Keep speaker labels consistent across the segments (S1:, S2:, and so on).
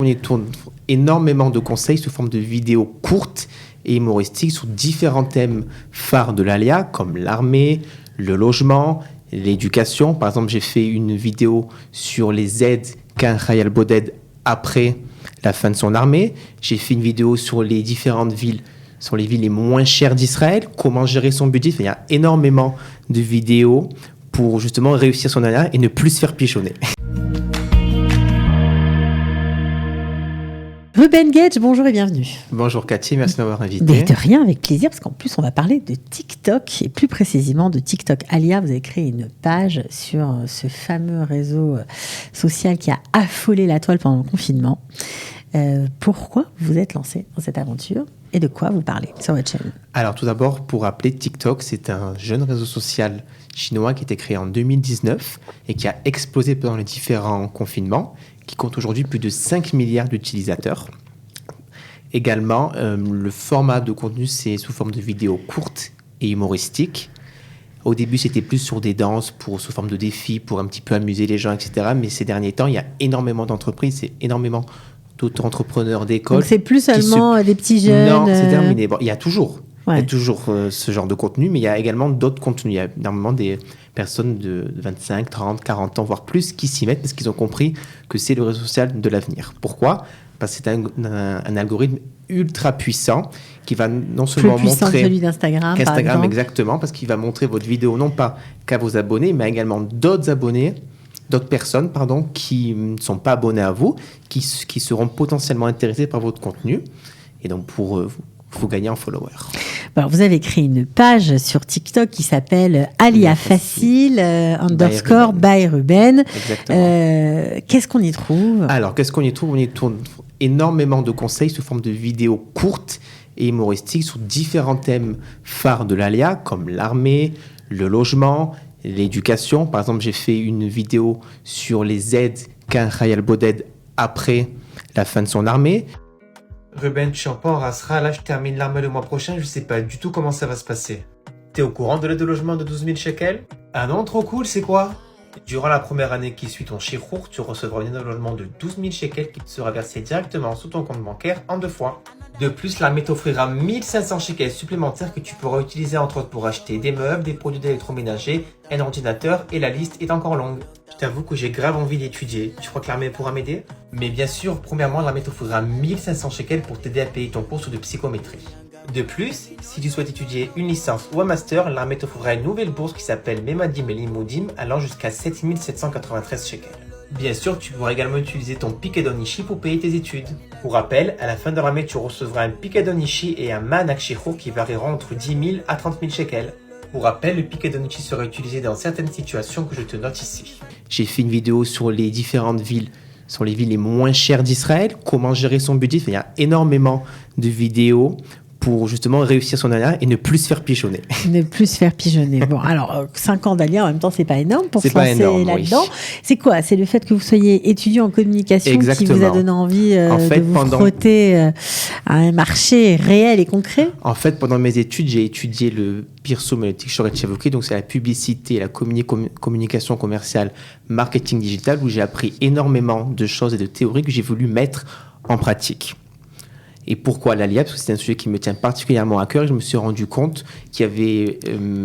S1: y tourne énormément de conseils sous forme de vidéos courtes et humoristiques sur différents thèmes phares de l'ALIA, comme l'armée, le logement, l'éducation. Par exemple, j'ai fait une vidéo sur les aides qu'a un Khayal Boded après la fin de son armée. J'ai fait une vidéo sur les différentes villes, sur les villes les moins chères d'Israël, comment gérer son budget. Enfin, il y a énormément de vidéos pour justement réussir son ALIA et ne plus se faire pigeonner.
S2: Ruben Gage, bonjour et bienvenue.
S1: Bonjour Cathy, merci de m'avoir invité.
S2: Mais de rien, avec plaisir, parce qu'en plus on va parler de TikTok, et plus précisément de TikTok Alia. Vous avez créé une page sur ce fameux réseau social qui a affolé la toile pendant le confinement. Pourquoi vous êtes lancé dans cette aventure et de quoi vous parlez sur votre chaîne?
S1: Alors tout d'abord, pour rappeler, TikTok, c'est un jeune réseau social chinois qui a été créé en 2019 et qui a explosé pendant les différents confinements, qui compte aujourd'hui plus de 5 milliards d'utilisateurs. Également, le format de contenu, c'est sous forme de vidéos courtes et humoristiques. Au début, c'était plus sur des danses, sous forme de défis, pour un petit peu amuser les gens, etc. Mais ces derniers temps, il y a énormément d'entreprises et énormément d'auto-entrepreneurs, d'écoles.
S2: Donc c'est plus seulement des petits jeunes.
S1: Non, c'est terminé. Bon, il y a toujours,
S2: Ouais.
S1: ce genre de contenu, mais il y a également d'autres contenus. Il y a énormément des personnes de 25, 30, 40 ans, voire plus, qui s'y mettent parce qu'ils ont compris que c'est le réseau social de l'avenir. Pourquoi ? Parce que c'est un algorithme ultra puissant qui va non seulement
S2: plus puissant
S1: montrer...
S2: que celui d'Instagram, par exemple.
S1: Exactement, parce qu'il va montrer votre vidéo non pas qu'à vos abonnés, mais également d'autres personnes qui ne sont pas abonnées à vous, qui seront potentiellement intéressées par votre contenu. Et donc, pour vous gagner en followers.
S2: Alors, vous avez créé une page sur TikTok qui s'appelle Alia Facile _ by Ruben.
S1: Exactement.
S2: Qu'est-ce qu'on y trouve?
S1: Alors, qu'est-ce qu'on y trouve? On y trouve énormément de conseils sous forme de vidéos courtes et humoristiques sur différents thèmes phares de l'ALIA, comme l'armée, le logement, l'éducation. Par exemple, j'ai fait une vidéo sur les aides qu'a un Khayal Boded après la fin de son armée. Ruben, tu es pas en Rasra, là je termine l'armée le mois prochain, je sais pas du tout comment ça va se passer. T'es au courant de l'aide de logement de 12 000 shekels? Ah non, trop cool, c'est quoi? Durant la première année qui suit ton shirour, tu recevras une aide de logement de 12 000 shekels qui te sera versée directement sous ton compte bancaire en 2 fois. De plus, l'armée t'offrira 1500 shekels supplémentaires que tu pourras utiliser entre autres pour acheter des meubles, des produits d'électroménager, un ordinateur et la liste est encore longue. Je t'avoue que j'ai grave envie d'étudier. Tu crois que l'armée pourra m'aider? Mais bien sûr, premièrement, l'armée t'offrira 1500 shekels pour t'aider à payer ton cours de psychométrie. De plus, si tu souhaites étudier une licence ou un master, l'armée t'offrira une nouvelle bourse qui s'appelle Memadim et Limoudim allant jusqu'à 7793 shekels. Bien sûr, tu pourras également utiliser ton Picadon Ishi pour payer tes études. Pour rappel, à la fin de l'armée, tu recevras un Picadon Ishi et un Ma'anak Shichur qui varieront entre 10 000 à 30 000 shekels. Pour rappel, le Picadon Ishi sera utilisé dans certaines situations que je te note ici. J'ai fait une vidéo sur les différentes villes, sur les villes les moins chères d'Israël, comment gérer son budget. Enfin, il y a énormément de vidéos pour justement réussir son ALIA et ne plus se faire pigeonner.
S2: Ne plus se faire pigeonner. Bon, alors, 5 ans d'ALIA, en même temps, c'est pas énorme pour se lancer là-dedans. Oui. C'est quoi? C'est le fait que vous soyez étudiant en communication Exactement. Qui vous a donné envie de vous frotter à un marché réel et concret?
S1: En fait, pendant mes études, j'ai étudié le Pirsum et le Tikshore Chavouki, donc c'est la publicité, la communication commerciale, marketing digital, où j'ai appris énormément de choses et de théories que j'ai voulu mettre en pratique. Et pourquoi l'ALIA? Parce que c'est un sujet qui me tient particulièrement à cœur et je me suis rendu compte qu'il y avait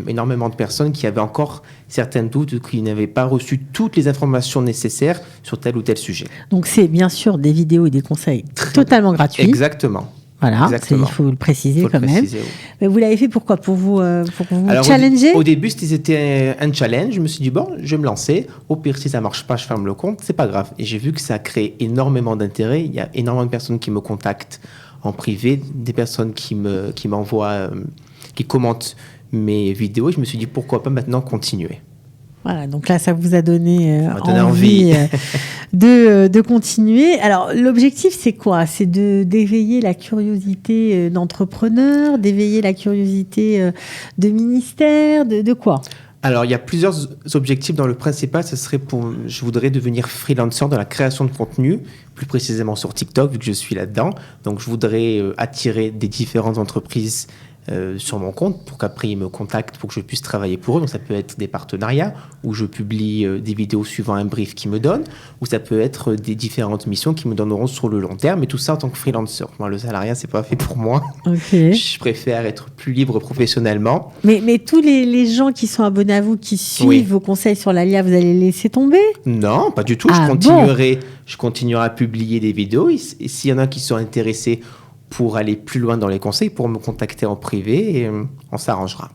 S1: énormément de personnes qui avaient encore certains doutes, qui n'avaient pas reçu toutes les informations nécessaires sur tel ou tel sujet.
S2: Donc c'est bien sûr des vidéos et des conseils totalement gratuits.
S1: Exactement.
S2: Voilà, il faut le préciser quand même. Oui. Mais vous l'avez fait pourquoi? Pour vous challenger?
S1: Au début, c'était un challenge. Je me suis dit, bon, je vais me lancer. Au pire, si ça ne marche pas, je ferme le compte. C'est pas grave. Et j'ai vu que ça a créé énormément d'intérêt. Il y a énormément de personnes qui me contactent en privé, des personnes qui m'envoient, qui commentent mes vidéos. Je me suis dit, pourquoi pas maintenant continuer?
S2: Voilà, donc là, ça vous a donné envie de continuer. Alors, l'objectif, c'est quoi? C'est d'éveiller la curiosité d'entrepreneurs, d'éveiller la curiosité de ministères, de quoi?
S1: Alors, il y a plusieurs objectifs. Dans le principal, je voudrais devenir freelancer dans la création de contenu, plus précisément sur TikTok, vu que je suis là-dedans. Donc, je voudrais attirer des différentes entreprises sur mon compte pour qu'après ils me contactent pour que je puisse travailler pour eux. Donc ça peut être des partenariats où je publie des vidéos suivant un brief qu'ils me donnent, ou ça peut être des différentes missions qui me donneront sur le long terme, et tout ça en tant que freelancer. Moi, le salariat, c'est pas fait pour moi. Je préfère être plus libre professionnellement.
S2: Mais tous les gens qui sont abonnés à vous, qui suivent vos conseils sur l'Alia, vous allez les laisser tomber?
S1: Non, pas du tout. Je continuerai à publier des vidéos, et s'il y en a qui sont intéressés pour aller plus loin dans les conseils, pour me contacter en privé, et on s'arrangera.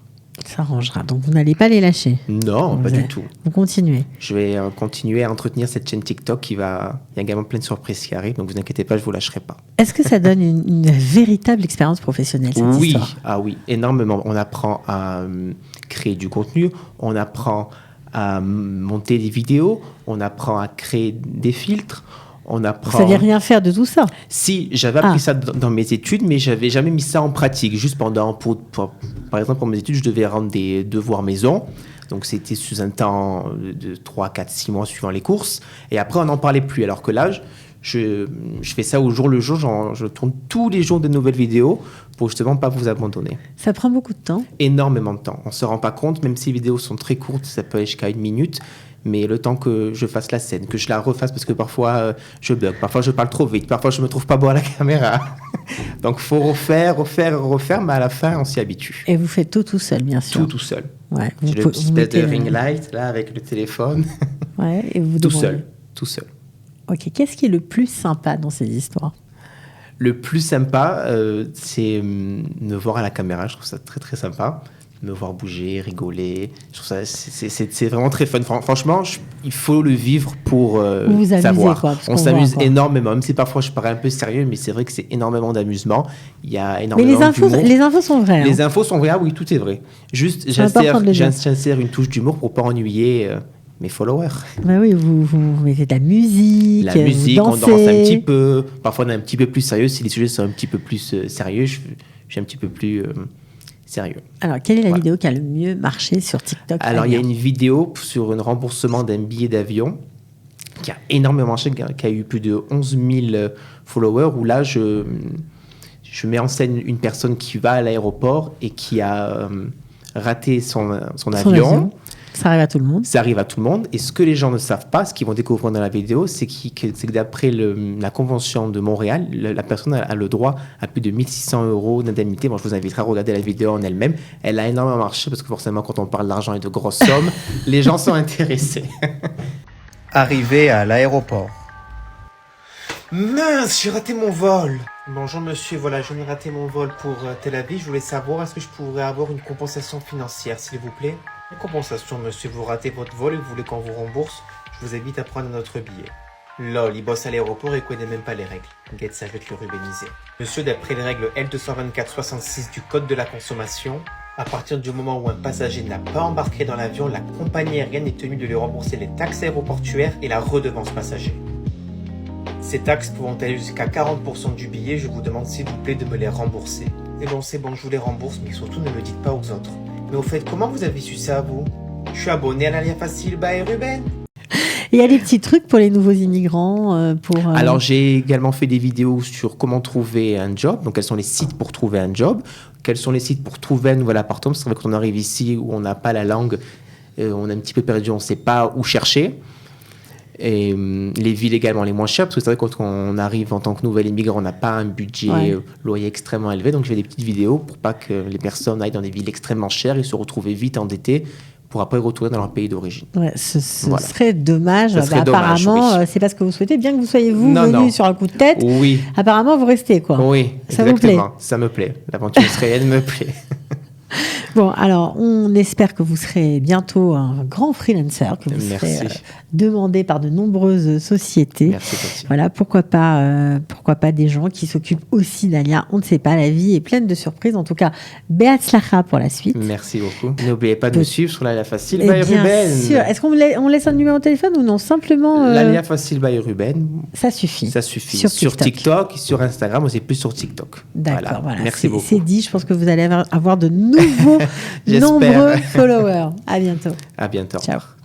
S2: Donc vous n'allez pas les lâcher?
S1: Non, pas du tout.
S2: Vous continuez?
S1: Je vais continuer à entretenir cette chaîne TikTok il y a également plein de surprises qui arrivent, donc vous inquiétez pas, je vous lâcherai pas.
S2: Est-ce que ça donne une véritable expérience professionnelle, cette histoire?
S1: Oui, énormément. On apprend à créer du contenu, on apprend à monter des vidéos, on apprend à créer des filtres. Vous ne
S2: saviez rien faire de tout ça?
S1: Si, j'avais appris ça dans mes études, mais je n'avais jamais mis ça en pratique. Juste par exemple, pour mes études, je devais rendre des devoirs maison. Donc, c'était sous un temps de 3, 4, 6 mois suivant les courses. Et après, on n'en parlait plus. Alors que là, je fais ça au jour le jour. Je tourne tous les jours de nouvelles vidéos pour justement pas vous abandonner. Ça
S2: prend beaucoup de temps?
S1: Énormément de temps. On ne se rend pas compte, même si les vidéos sont très courtes, ça peut aller jusqu'à 1 minute. Mais le temps que je fasse la scène, que je la refasse, parce que parfois je bug, parfois je parle trop vite, parfois je me trouve pas beau à la caméra. Donc il faut refaire, mais à la fin on s'y habitue.
S2: Et vous faites tout seul, bien sûr?
S1: Tout seul.
S2: Ouais,
S1: j'ai le petit espèce de ring light là avec le téléphone.
S2: Ouais, et vous
S1: tout seul.
S2: Ok, qu'est-ce qui est le plus sympa dans ces histoires?
S1: Le plus sympa, c'est me voir à la caméra. Je trouve ça très très sympa. Me voir bouger, rigoler. Je trouve ça, c'est vraiment très fun. Franchement, il faut le vivre pour
S2: vous
S1: savoir.
S2: Quoi,
S1: on s'amuse énormément, même si parfois je parais un peu sérieux, mais c'est vrai que c'est énormément d'amusement. Il y a énormément d'humour.
S2: Mais les infos sont vraies.
S1: Les infos sont vraies, oui, tout est vrai. Juste, j'insère une touche d'humour pour pas ennuyer mes followers.
S2: Bah oui, vous mettez de la musique,
S1: on danse un petit peu. Parfois, on est un petit peu plus sérieux. Si les sujets sont un petit peu plus sérieux, je suis un petit peu plus... sérieux.
S2: Alors, quelle est la vidéo qui a le mieux marché sur TikTok?
S1: Alors, il y a une vidéo sur un remboursement d'un billet d'avion qui a énormément marché, qui a eu plus de 11 000 followers, où là, je mets en scène une personne qui va à l'aéroport et qui a raté son avion.
S2: Ça arrive à tout le monde.
S1: Ça arrive à tout le monde. Et ce que les gens ne savent pas, ce qu'ils vont découvrir dans la vidéo, c'est que d'après la Convention de Montréal, la personne a le droit à plus de 1 600 € d'indemnité. Bon, je vous inviterai à regarder la vidéo en elle-même. Elle a énormément marché parce que forcément, quand on parle d'argent et de grosses sommes, les gens sont intéressés.
S3: Arrivé à l'aéroport.
S1: Mince, j'ai raté mon vol. Bonjour monsieur, voilà, je viens de rater mon vol pour Tel Aviv. Je voulais savoir, est-ce que je pourrais avoir une compensation financière, s'il vous plaît? Une compensation, monsieur, vous ratez votre vol et vous voulez qu'on vous rembourse? Je vous invite à prendre notre billet. Lol, il bosse à l'aéroport et connaît même pas les règles. Get ça, je vais te le rubéniser. Monsieur, d'après les règles L224-66 du Code de la consommation, à partir du moment où un passager n'a pas embarqué dans l'avion, la compagnie aérienne est tenue de lui rembourser les taxes aéroportuaires et la redevance passager. Ces taxes pouvant aller jusqu'à 40% du billet, je vous demande s'il vous plaît de me les rembourser. C'est bon, je vous les rembourse, mais surtout ne le dites pas aux autres. Mais au fait, comment vous avez su ça, vous? Je suis abonné à l'Alia Facile by Ruben.
S2: Il y a des petits trucs pour les nouveaux immigrants
S1: Alors, j'ai également fait des vidéos sur comment trouver un job. Donc, quels sont les sites pour trouver un job? Quels sont les sites pour trouver un nouvel appartement? C'est vrai que quand on arrive ici où on n'a pas la langue, on est un petit peu perdu, on ne sait pas où chercher. Et les villes également les moins chères, parce que c'est vrai que quand on arrive en tant que nouvel immigrant, on n'a pas un budget loyer extrêmement élevé. Donc, je fais des petites vidéos pour pas que les personnes aillent dans des villes extrêmement chères et se retrouver vite endettées pour après retourner dans leur pays d'origine.
S2: Ouais, ce serait dommage. Apparemment, c'est pas ce que vous souhaitez, bien que vous soyez venu sur un coup de tête.
S1: Oui.
S2: Apparemment, vous restez, quoi.
S1: Oui,
S2: ça
S1: exactement.
S2: Vous plaît.
S1: Ça me plaît. L'aventure israélienne me plaît.
S2: Bon, alors, on espère que vous serez bientôt un grand freelancer, que vous serez demandé par de nombreuses sociétés.
S1: Merci, Cathy.
S2: Voilà, pourquoi pas des gens qui s'occupent aussi d'Alia. On ne sait pas, la vie est pleine de surprises. En tout cas, Beatzlacha pour la suite.
S1: Merci beaucoup. N'oubliez pas de nous suivre sur l'Alia Facile by
S2: Ruben. Bien sûr. Est-ce qu'on laisse un numéro de téléphone ou non? Simplement...
S1: L'Alia Facile by Ruben.
S2: Ça suffit.
S1: Ça suffit. Sur TikTok, sur Instagram, aussi plus sur TikTok.
S2: D'accord, voilà.
S1: Merci beaucoup.
S2: C'est dit. Je pense que vous allez avoir de nouveaux nombreux followers. À bientôt.
S1: À bientôt.
S2: Ciao.